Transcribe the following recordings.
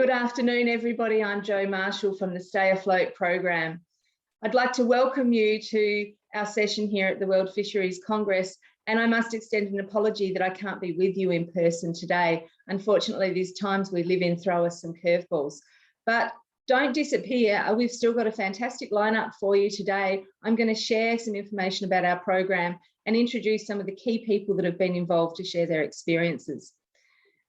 Good afternoon, everybody. I'm Jo Marshall from the Stay Afloat program. I'd like to welcome you to our session here at the World Fisheries Congress, and I must extend an apology that I can't be with you in person today. Unfortunately, these times we live in throw us some curveballs. But don't disappear. We've still got a fantastic lineup for you today. I'm going to share some information about our program and introduce some of the key people that have been involved to share their experiences.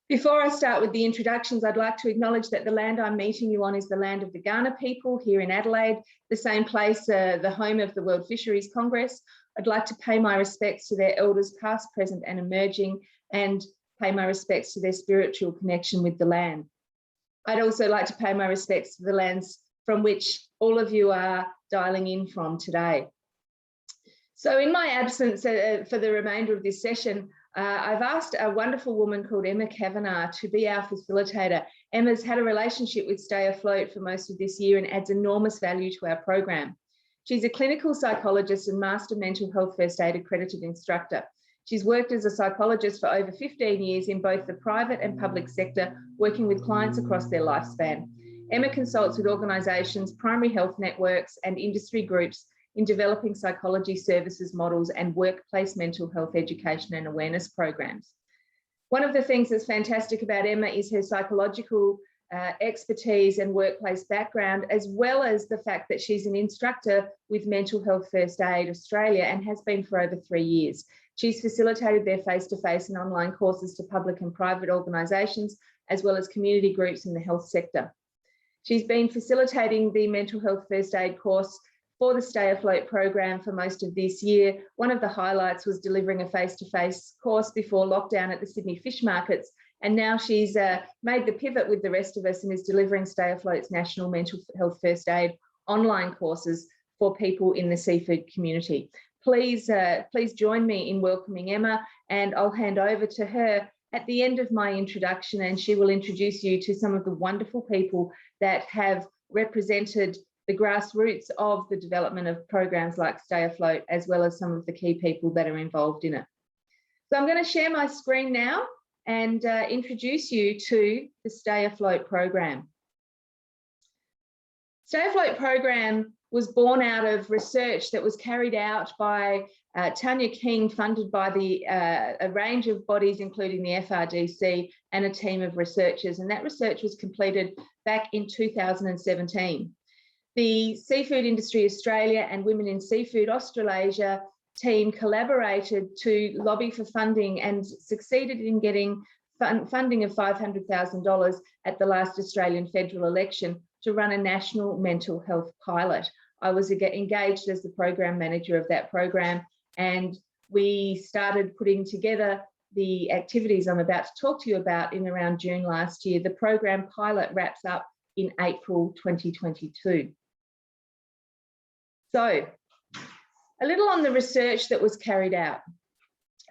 Before I start with the introductions, I'd like to acknowledge that the land I'm meeting you on is the land of the Kaurna people here in Adelaide, the same place, the home of the World Fisheries Congress. I'd like to pay my respects to their elders past, present and emerging, and pay my respects to their spiritual connection with the land. I'd also like to pay my respects to the lands from which all of you are dialing in from today. So in my absence for the remainder of this session, I've asked a wonderful woman called Emma Kavanagh to be our facilitator. Emma's had a relationship with Stay Afloat for most of this year and adds enormous value to our program. She's a clinical psychologist and master mental health first aid accredited instructor. She's worked as a psychologist for over 15 years in both the private and public sector, working with clients across their lifespan. Emma consults with organisations, primary health networks and industry groups in developing psychology services models and workplace mental health education and awareness programs. One of the things that's fantastic about Emma is her psychological expertise and workplace background, as well as the fact that she's an instructor with Mental Health First Aid Australia and has been for over 3 years. She's facilitated their face-to-face and online courses to public and private organisations, as well as community groups in the health sector. She's been facilitating the Mental Health First Aid course for the Stay Afloat program for most of this year. One of the highlights was delivering a face-to-face course before lockdown at the Sydney fish markets, and now she's made the pivot with the rest of us and is delivering Stay Afloat's National Mental Health First Aid online courses for people in the seafood community. Please join me in welcoming Emma, and I'll hand over to her at the end of my introduction, and she will introduce you to some of the wonderful people that have represented the grassroots of the development of programs like Stay Afloat, as well as some of the key people that are involved in it. So I'm going to share my screen now and introduce you to the Stay Afloat program. Stay Afloat program was born out of research that was carried out by Tanya King, funded by a range of bodies, including the FRDC and a team of researchers. And that research was completed back in 2017. The Seafood Industry Australia and Women in Seafood Australasia team collaborated to lobby for funding and succeeded in getting funding of $500,000 at the last Australian federal election to run a national mental health pilot. I was engaged as the program manager of that program, and we started putting together the activities I'm about to talk to you about in around June last year. The program pilot wraps up in April 2022. So, a little on the research that was carried out.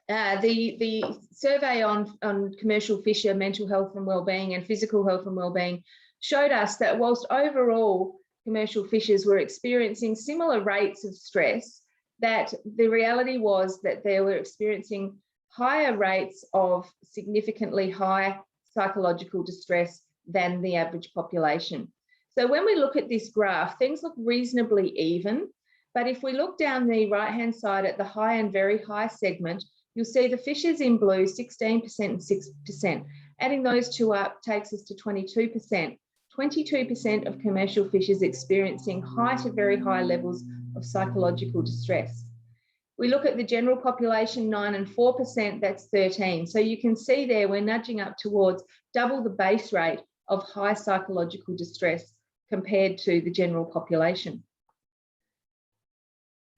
The survey on commercial fisher mental health and wellbeing and physical health and wellbeing showed us that whilst overall commercial fishers were experiencing similar rates of stress, that the reality was that they were experiencing higher rates of significantly high psychological distress than the average population. So when we look at this graph, things look reasonably even, but if we look down the right-hand side at the high and very high segment, you'll see the fishers in blue, 16% and 6%. Adding those two up takes us to 22%. 22% of commercial fishers experiencing high to very high levels of psychological distress. We look at the general population, 9 and 4%, that's 13. So you can see there we're nudging up towards double the base rate of high psychological distress compared to the general population.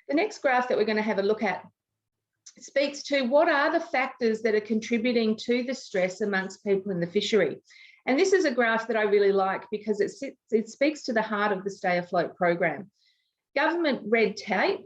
The next graph that we're going to have a look at speaks to what are the factors that are contributing to the stress amongst people in the fishery. And this is a graph that I really like because it speaks to the heart of the Stay Afloat program. Government red tape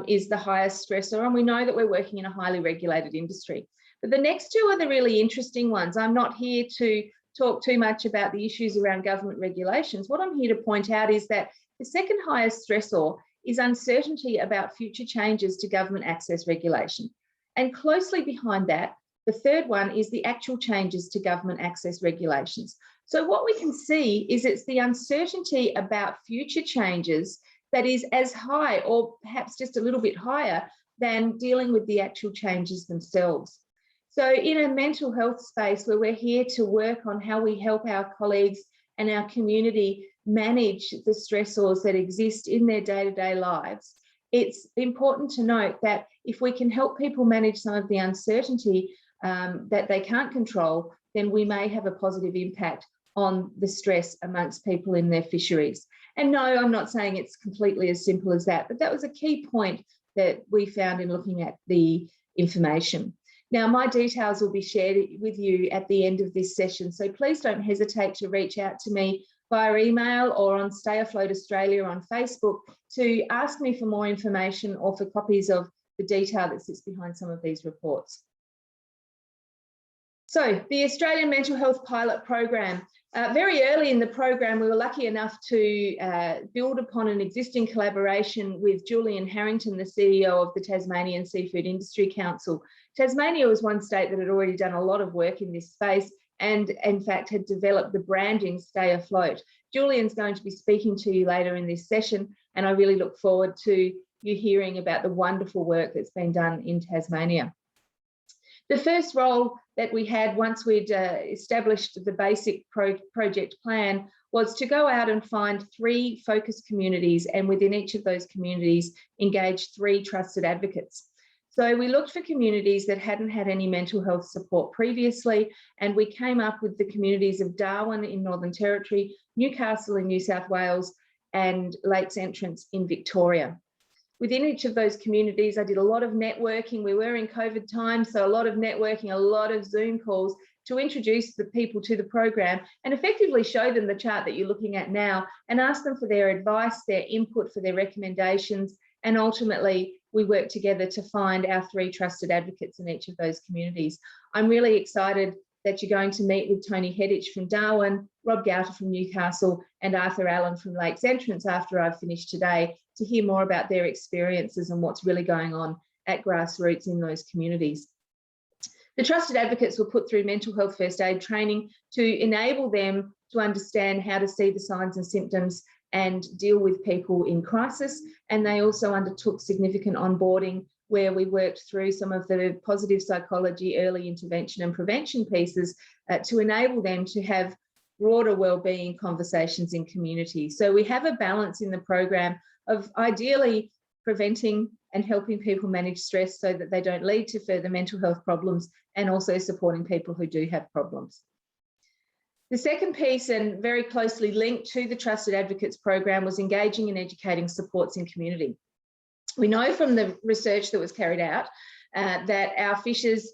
is the highest stressor, and we know that we're working in a highly regulated industry. But the next two are the really interesting ones. I'm not here to talk too much about the issues around government regulations. What I'm here to point out is that the second highest stressor is uncertainty about future changes to government access regulation. And closely behind that The third one is the actual changes to government access regulations. So what we can see is it's the uncertainty about future changes that is as high, or perhaps just a little bit higher, than dealing with the actual changes themselves. So in a mental health space where we're here to work on how we help our colleagues and our community manage the stressors that exist in their day-to-day lives, it's important to note that if we can help people manage some of the uncertainty that they can't control, then we may have a positive impact on the stress amongst people in their fisheries. And no, I'm not saying it's completely as simple as that, but that was a key point that we found in looking at the information. Now, my details will be shared with you at the end of this session, so please don't hesitate to reach out to me via email or on STay Afloat Australia on Facebook to ask me for more information or for copies of the detail that sits behind some of these reports. So the Australian Mental Health Pilot Program. Very early in the program, we were lucky enough to build upon an existing collaboration with Julian Harrington, the CEO of the Tasmanian Seafood Industry Council. Tasmania was one state that had already done a lot of work in this space and in fact had developed the branding Stay Afloat. Julian's going to be speaking to you later in this session, and I really look forward to you hearing about the wonderful work that's been done in Tasmania. The first role that we had once we'd established the basic project plan was to go out and find 3 focus communities, and within each of those communities engage 3 trusted advocates. So we looked for communities that hadn't had any mental health support previously, and we came up with the communities of Darwin in Northern Territory, Newcastle in New South Wales, and Lakes Entrance in Victoria. Within each of those communities, I did a lot of networking. We were in COVID times, so a lot of networking, a lot of Zoom calls to introduce the people to the program and effectively show them the chart that you're looking at now and ask them for their advice, their input, for their recommendations. And ultimately, we worked together to find our 3 trusted advocates in each of those communities. I'm really excited that you're going to meet with Tony Heddich from Darwin, Rob Gouter from Newcastle, and Arthur Allen from Lakes Entrance after I've finished today, to hear more about their experiences and what's really going on at grassroots in those communities. The trusted advocates were put through mental health first aid training to enable them to understand how to see the signs and symptoms and deal with people in crisis. And they also undertook significant onboarding where we worked through some of the positive psychology, early intervention and prevention pieces to enable them to have broader wellbeing conversations in community. So we have a balance in the program of ideally preventing and helping people manage stress so that they don't lead to further mental health problems, and also supporting people who do have problems. The second piece, and very closely linked to the Trusted Advocates program, was engaging and educating supports in community. We know from the research that was carried out that our fishers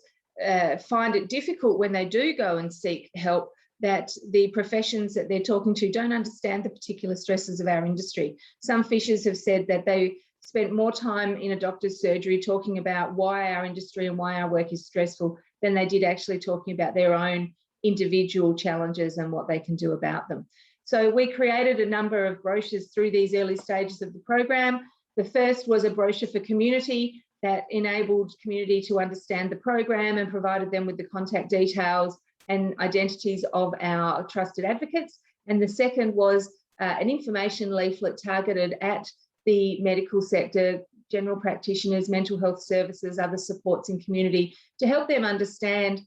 find it difficult when they do go and seek help, that the professions that they're talking to don't understand the particular stresses of our industry. Some fishers have said that they spent more time in a doctor's surgery talking about why our industry and why our work is stressful than they did actually talking about their own individual challenges and what they can do about them. So we created a number of brochures through these early stages of the program. The first was a brochure for community that enabled community to understand the program and provided them with the contact details and identities of our trusted advocates. And the second was an information leaflet targeted at the medical sector, general practitioners, mental health services, other supports in community, to help them understand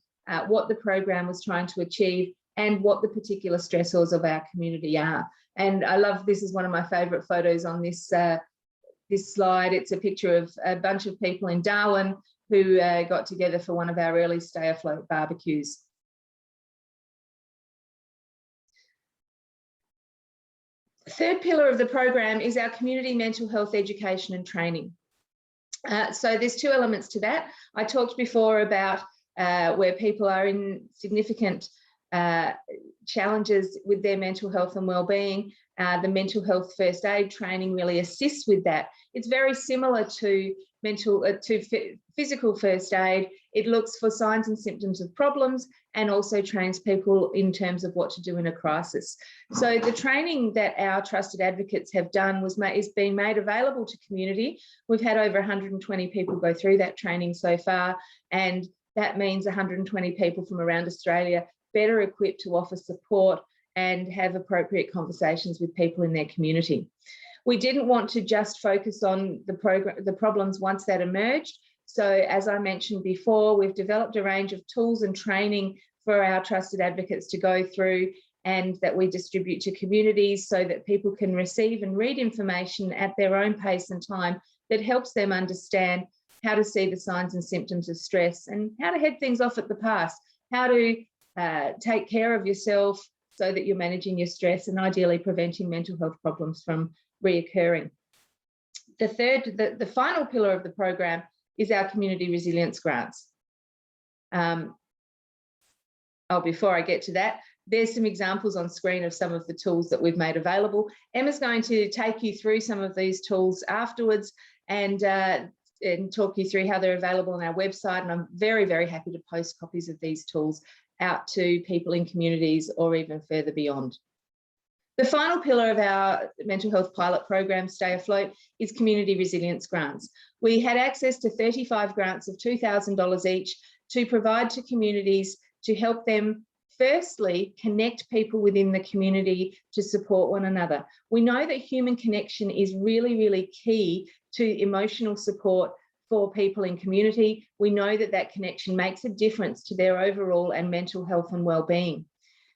what the program was trying to achieve and what the particular stressors of our community are. And I love, this is one of my favourite photos on this this slide. It's a picture of a bunch of people in Darwin who got together for one of our early Stay Afloat barbecues. The third pillar of the program is our community mental health education and training. So there's 2 elements to that. I talked before about where people are in significant challenges with their mental health and wellbeing. The mental health first aid training really assists with that. It's very similar to physical first aid. It looks for signs and symptoms of problems and also trains people in terms of what to do in a crisis. So the training that our trusted advocates have done is being made available to community. We've had over 120 people go through that training so far, and that means 120 people from around Australia better equipped to offer support and have appropriate conversations with people in their community. We didn't want to just focus on the problems once that emerged. So as I mentioned before, we've developed a range of tools and training for our trusted advocates to go through and that we distribute to communities so that people can receive and read information at their own pace and time that helps them understand how to see the signs and symptoms of stress and how to head things off at the pass, how to take care of yourself so that you're managing your stress and ideally preventing mental health problems from reoccurring. The final pillar of the program is our community resilience grants. Before I get to that, there's some examples on screen of some of the tools that we've made available. Emma's going to take you through some of these tools afterwards and talk you through how they're available on our website. And I'm very, very happy to post copies of these tools out to people in communities or even further beyond. The final pillar of our mental health pilot program, Stay Afloat, is community resilience grants. We had access to 35 grants of $2,000 each to provide to communities to help them firstly connect people within the community to support one another. We know that human connection is really, really key to emotional support for people in community. We know that that connection makes a difference to their overall and mental health and well-being.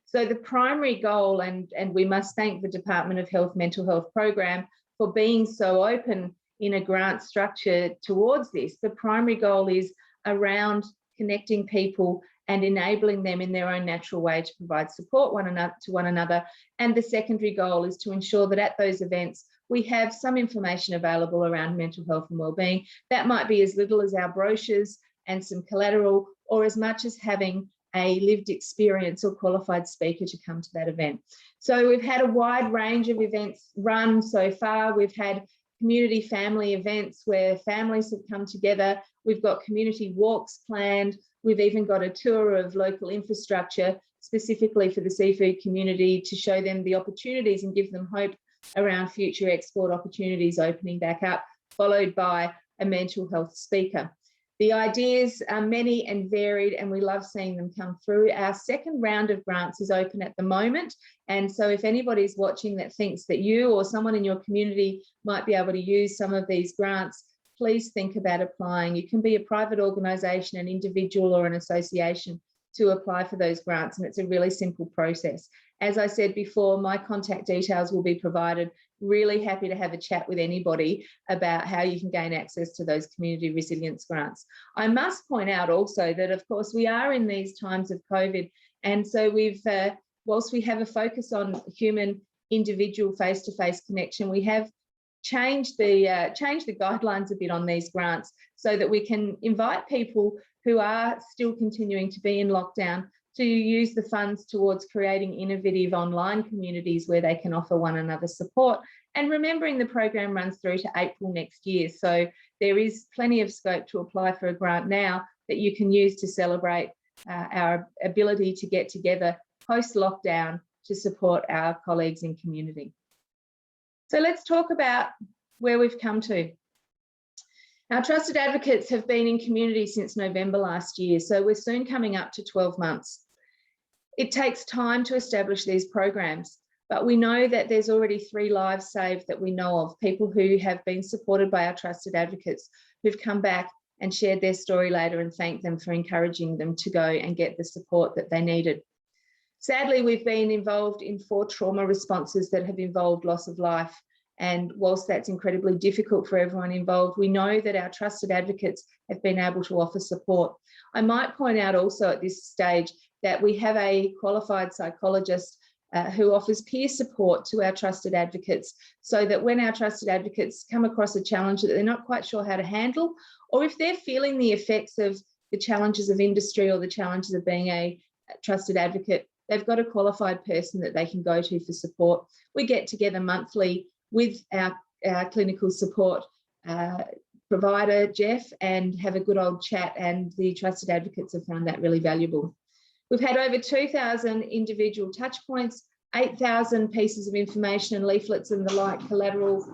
So the primary goal, and we must thank the Department of Health Mental Health Program for being so open in a grant structure towards this. The primary goal is around connecting people and enabling them in their own natural way to provide support to one another. And the secondary goal is to ensure that at those events, we have some information available around mental health and wellbeing. That might be as little as our brochures and some collateral, or as much as having a lived experience or qualified speaker to come to that event. So we've had a wide range of events run so far. We've had community family events where families have come together. We've got community walks planned. We've even got a tour of local infrastructure specifically for the seafood community to show them the opportunities and give them hope around future export opportunities opening back up, followed by a mental health speaker. The ideas are many and varied, and we love seeing them come through. Our second round of grants is open at the moment. And so if anybody's watching that thinks that you or someone in your community might be able to use some of these grants, please think about applying. You can be a private organisation, an individual or an association to apply for those grants, and it's a really simple process. As I said before, my contact details will be provided. Really happy to have a chat with anybody about how you can gain access to those community resilience grants. I must point out also that, of course, we are in these times of COVID, and so we've, whilst we have a focus on human, individual, face-to-face connection, we have changed the guidelines a bit on these grants so that we can invite people who are still continuing to be in lockdown to use the funds towards creating innovative online communities where they can offer one another support. And remembering the program runs through to April next year. So there is plenty of scope to apply for a grant now that you can use to celebrate our ability to get together post-lockdown to support our colleagues in community. So let's talk about where we've come to. Our trusted advocates have been in community since November last year, so we're soon coming up to 12 months. It takes time to establish these programs, but we know that there's already 3 lives saved that we know of, people who have been supported by our trusted advocates who've come back and shared their story later and thanked them for encouraging them to go and get the support that they needed. Sadly, we've been involved in 4 trauma responses that have involved loss of life. And whilst that's incredibly difficult for everyone involved, we know that our trusted advocates have been able to offer support. I might point out also at this stage that we have a qualified psychologist who offers peer support to our trusted advocates, so that when our trusted advocates come across a challenge that they're not quite sure how to handle, or if they're feeling the effects of the challenges of industry or the challenges of being a trusted advocate, they've got a qualified person that they can go to for support. We get together monthly with our clinical support provider, Jeff, and have a good old chat, and the trusted advocates have found that really valuable. We've had over 2,000 individual touch points, 8,000 pieces of information and leaflets and the like collateral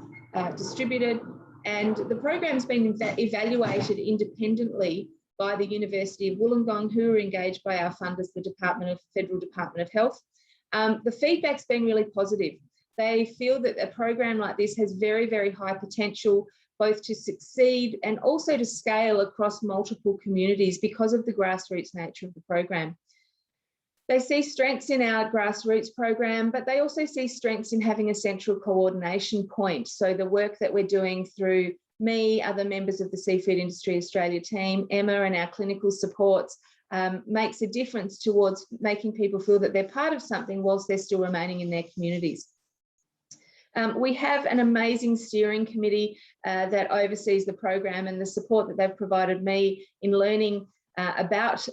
distributed, and the program's been evaluated independently by the University of Wollongong, who are engaged by our funders, the Federal Department of Health. The feedback's been really positive. They feel that a program like this has very, very high potential, both to succeed and also to scale across multiple communities because of the grassroots nature of the program. They see strengths in our grassroots program, but they also see strengths in having a central coordination point. So the work that we're doing through me, other members of the Seafood Industry Australia team, Emma and our clinical supports, makes a difference towards making people feel that they're part of something whilst they're still remaining in their communities. We have an amazing steering committee that oversees the program, and the support that they've provided me in learning about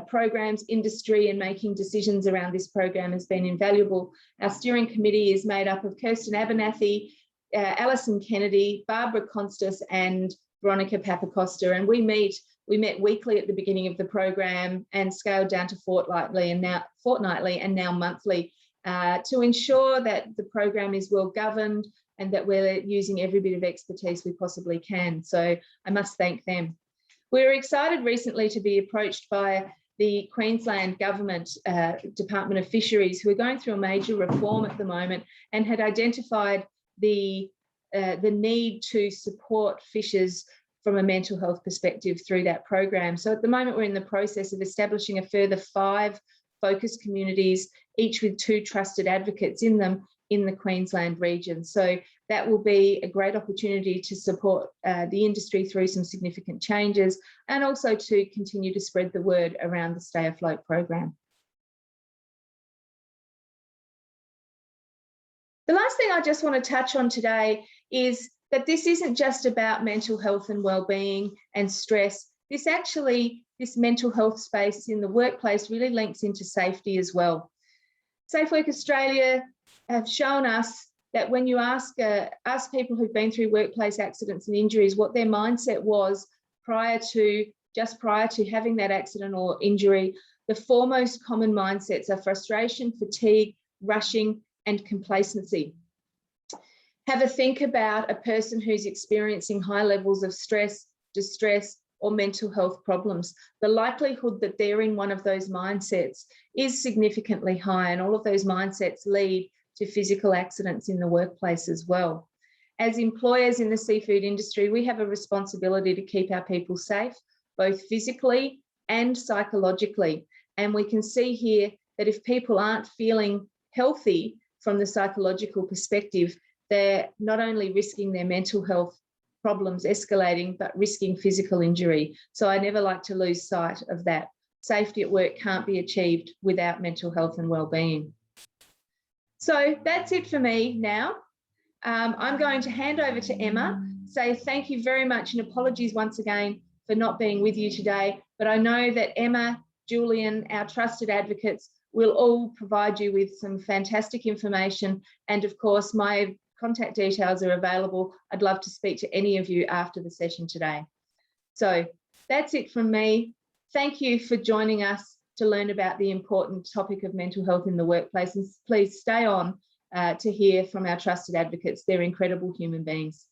programs, industry, and making decisions around this program has been invaluable. Our steering committee is made up of Kirsten Abernathy, Alison Kennedy, Barbara Constas, and Veronica Papacosta, and we met weekly at the beginning of the program and scaled down to fortnightly and now monthly, to ensure that the program is well governed and that we're using every bit of expertise we possibly can. So I must thank them. We were excited recently to be approached by the Queensland Government Department of Fisheries, who are going through a major reform at the moment and had identified the need to support fishers from a mental health perspective through that program. So at the moment, we're in the process of establishing a further 5 focus communities, each with 2 trusted advocates in them in the Queensland region. So that will be a great opportunity to support the industry through some significant changes, and also to continue to spread the word around the Stay Afloat program. The last thing I just want to touch on today is that this isn't just about mental health and well-being and stress. This mental health space in the workplace really links into safety as well. Safe Work Australia have shown us that when you ask people who've been through workplace accidents and injuries what their mindset was prior to having that accident or injury, the 4 most common mindsets are frustration, fatigue, rushing, and complacency. Have a think about a person who's experiencing high levels of stress, distress, or mental health problems. The likelihood that they're in one of those mindsets is significantly high, and all of those mindsets lead to physical accidents in the workplace as well. As employers in the seafood industry, we have a responsibility to keep our people safe, both physically and psychologically. And we can see here that if people aren't feeling healthy from the psychological perspective, they're not only risking their mental health problems escalating, but risking physical injury. So I never like to lose sight of that. Safety at work can't be achieved without mental health and well-being. So that's it for me now. I'm going to hand over to Emma, say thank you very much and apologies once again for not being with you today. But I know that Emma, Julian, our trusted advocates, will all provide you with some fantastic information. And of course, my contact details are available. I'd love to speak to any of you after the session today. So that's it from me. Thank you for joining us to learn about the important topic of mental health in the workplace. And please stay on to hear from our trusted advocates. They're incredible human beings.